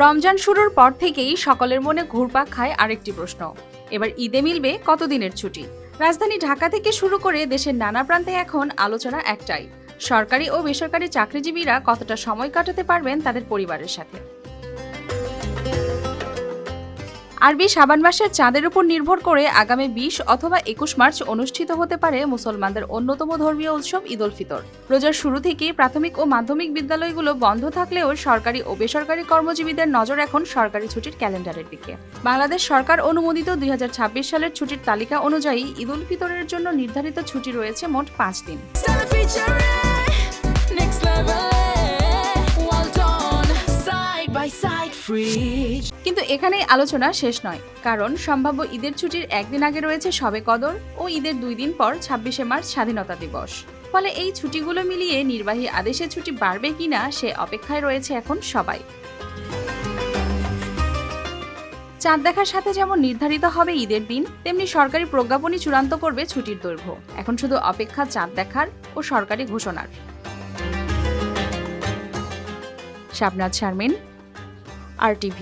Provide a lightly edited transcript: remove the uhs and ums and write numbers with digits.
রমজান শুরুর পর থেকেই সকলের মনে ঘুরপাক খায় আরেকটি প্রশ্ন, এবার ঈদে মিলবে কতদিনের ছুটি। রাজধানী ঢাকা থেকে শুরু করে দেশের নানা প্রান্তে এখন আলোচনা একটাই, সরকারি ও বেসরকারি চাকরিজীবীরা কতটা সময় কাটাতে পারবেন তাদের পরিবারের সাথে। আরবি শাবান মাসের চাঁদের উপর নির্ভর করে আগামী 20 অথবা 21 মার্চ অনুষ্ঠিত হতে পারে মুসলমানদের অন্যতম ধর্মীয় উৎসব ঈদ উল ফিতর। রোজার শুরু থেকেই প্রাথমিক ও মাধ্যমিক বিদ্যালয়গুলো বন্ধ থাকলেও সরকারি ও বেসরকারি কর্মজীবীদের নজর এখন সরকারি ছুটির ক্যালেন্ডারের দিকে। বাংলাদেশ সরকার অনুমোদিত 2026 সালের ছুটির তালিকা অনুযায়ী ঈদ উল ফিতরের জন্য নির্ধারিত ছুটি রয়েছে মোট 5 দিন। কিন্তু এখানেই আলোচনা শেষ নয়, কারণ সম্ভাব্য ঈদের ছুটির একদিন আগে রয়েছে শবে কদর ও ঈদের 2 দিন পর 26শে মার্চ স্বাধীনতা দিবস। ফলে এই ছুটিগুলো মিলিয়ে নির্বাহী আদেশে ছুটি বাড়বে কিনা সে অপেক্ষায় রয়েছে এখন সবাই। চাঁদ দেখার সাথে যেমন নির্ধারিত হবে ঈদের দিন, তেমনি সরকারি প্রজ্ঞাপনই চূড়ান্ত করবে ছুটির দৈর্ঘ্য। এখন শুধু অপেক্ষা চাঁদ দেখার ও সরকারি ঘোষণার। শাবনাজ শারমিন, RTV।